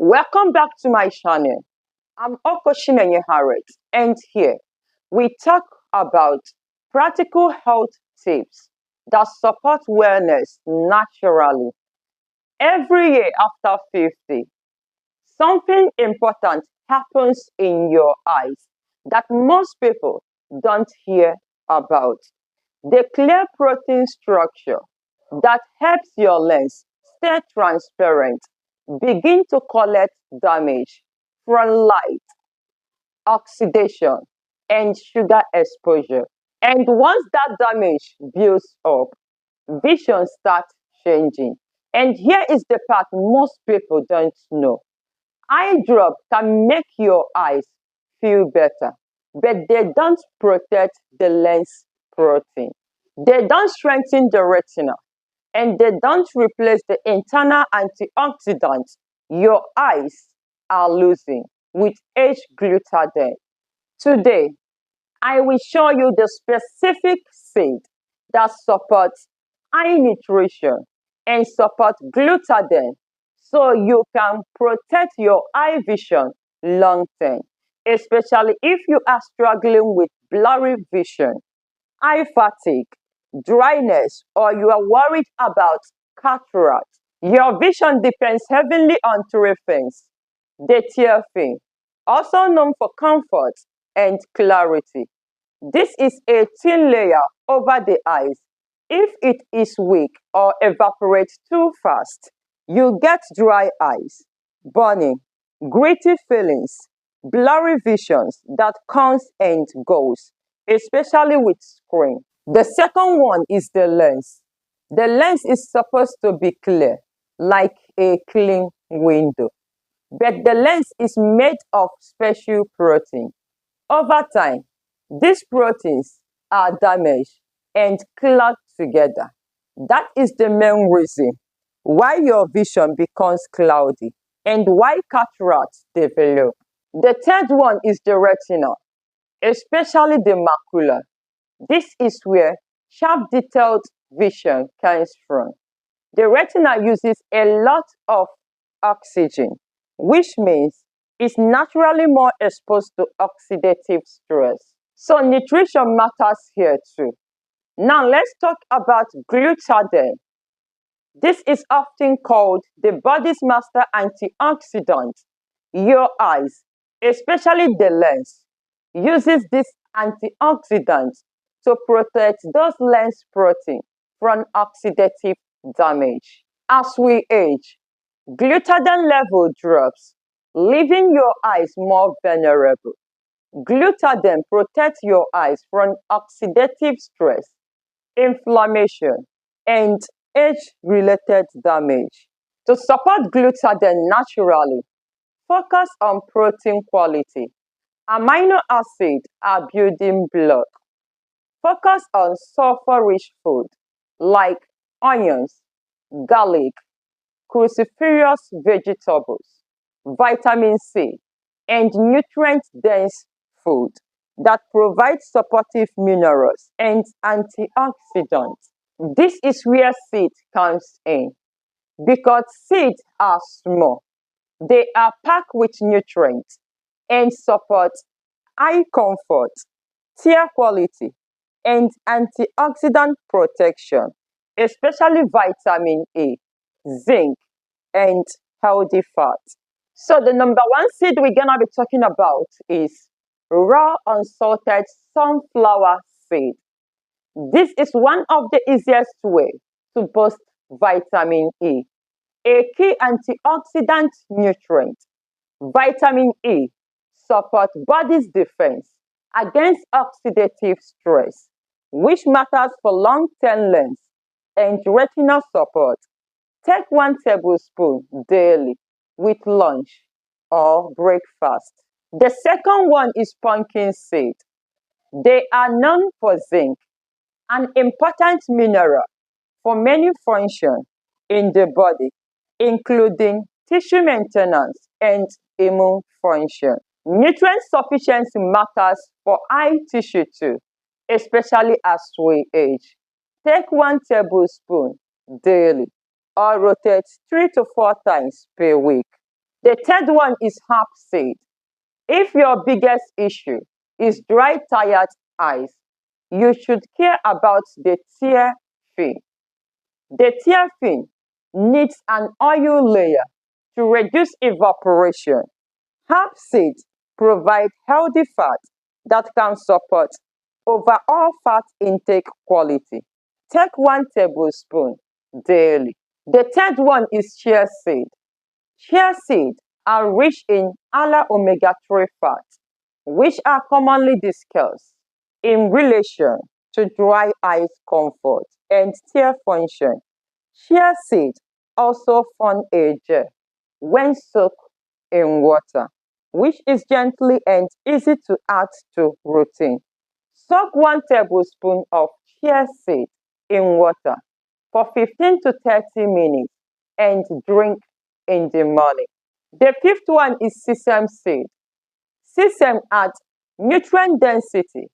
Welcome back to my channel. I'm Okoshinenye Harriet, and here we talk about practical health tips that support wellness naturally. Every year after 50, something important happens in your eyes that most people don't hear about. The clear protein structure that helps your lens stay transparent begin to collect damage from light, oxidation, and sugar exposure. And once that damage builds up, vision starts changing. And here is the part most people don't know. Eye drop can make your eyes feel better, but they don't protect the lens protein. They don't strengthen the retina, and they don't replace the internal antioxidants your eyes are losing with H-glutathione. Today, I will show you the specific seed that supports eye nutrition and support glutathione so you can protect your eye vision long term, especially if you are struggling with blurry vision, eye fatigue, dryness, or you are worried about cataract. Your vision depends heavily on three things: the tear also known for comfort and clarity. This is a thin layer over the eyes. If it is weak or evaporates too fast, you get dry eyes, burning, gritty feelings, blurry visions that comes and goes, especially with screen. The second one is the lens. The lens is supposed to be clear, like a clean window. But the lens is made of special protein. Over time, these proteins are damaged and clog together. That is the main reason why your vision becomes cloudy and why cataracts develop. The third one is the retina, especially the macula. This is where sharp detailed vision comes from. The retina uses a lot of oxygen, which means it's naturally more exposed to oxidative stress. So nutrition matters here too. Now let's talk about glutathione. This is often called the body's master antioxidant. Your eyes, especially the lens, uses this antioxidant to protect those lens proteins from oxidative damage. As we age, glutathione level drops, leaving your eyes more vulnerable. Glutathione protects your eyes from oxidative stress, inflammation, and age-related damage. To support glutathione naturally, focus on protein quality. Amino acids are building block. Focus on sulfur-rich food like onions, garlic, cruciferous vegetables, vitamin C, and nutrient-dense food that provide supportive minerals and antioxidants. This is where seed comes in. Because seeds are small, they are packed with nutrients and support eye comfort, tear quality, and antioxidant protection, especially vitamin A, zinc, and healthy fat. So the number one seed we're gonna be talking about is raw unsalted sunflower seed. This is one of the easiest way to boost vitamin E, a key antioxidant nutrient. Vitamin E supports body's defense against oxidative stress, which matters for long-term lens and retinal support. Take 1 tablespoon daily with lunch or breakfast. The second one is pumpkin seed. They are known for zinc, an important mineral for many functions in the body, including tissue maintenance and immune function. Nutrient sufficiency matters for eye tissue too, especially as we age. Take 1 tablespoon daily or rotate 3 to 4 times per week. The third one is hemp seed. If your biggest issue is dry, tired eyes, you should care about the tear fin. The tear fin needs an oil layer to reduce evaporation. Hemp seeds provide healthy fat that can support overall fat intake quality. Take 1 tablespoon daily. The third one is chia seed. Chia seeds are rich in ala omega-3 fats, which are commonly discussed in relation to dry eye comfort and tear function. Chia seeds also form a gel when soaked in water, which is gently and easy to add to routine. Soak 1 tablespoon of chia seed in water for 15 to 30 minutes and drink in the morning. The fifth one is sesame seed. Sesame adds nutrient density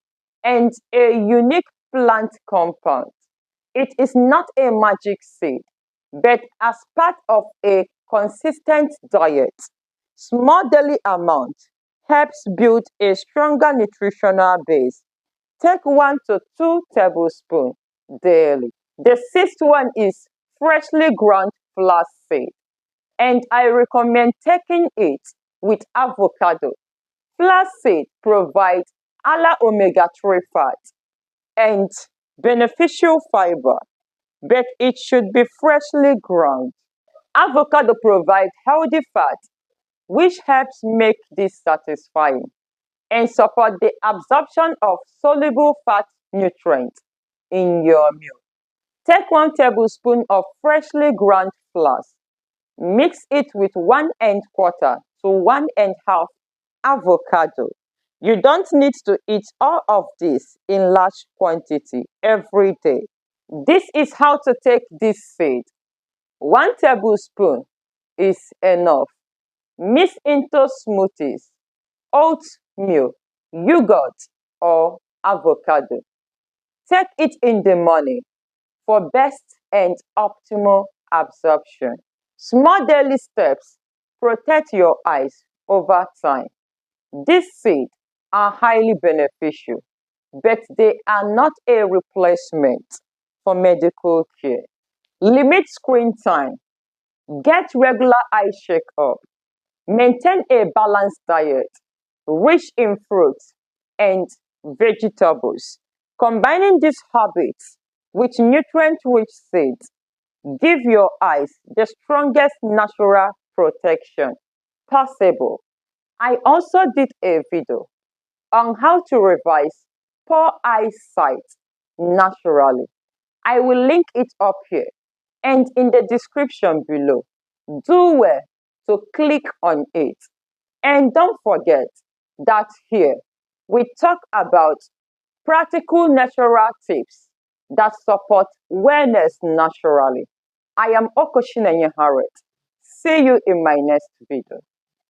and a unique plant compound. It is not a magic seed, but as part of a consistent diet, small daily amount helps build a stronger nutritional base. Take 1 to 2 tablespoons daily. The sixth one is freshly ground flax seed, and I recommend taking it with avocado. Flax seed provides ala omega-3 fat and beneficial fiber, but it should be freshly ground. Avocado provides healthy fat, which helps make this satisfying and support the absorption of soluble fat nutrients in your meal. Take 1 tablespoon of freshly ground flax. Mix it with 1¼ to 1½ avocado. You don't need to eat all of this in large quantity every day. This is how to take this seed. 1 tablespoon is enough. Mix into smoothies, oatmeal, yogurt, or avocado. Take it in the morning for best and optimal absorption. Small daily steps protect your eyes over time. These seeds are highly beneficial, but they are not a replacement for medical care. Limit screen time. Get regular eye checkup. Maintain a balanced diet, rich in fruits and vegetables. Combining these habits with nutrient-rich seeds give your eyes the strongest natural protection possible. I also did a video on how to revise poor eyesight naturally. I will link it up here and in the description below. Do well to click on it. And don't forget that here we talk about practical natural tips that support wellness naturally. I am Okoshinenye Harriet. See you in my next video.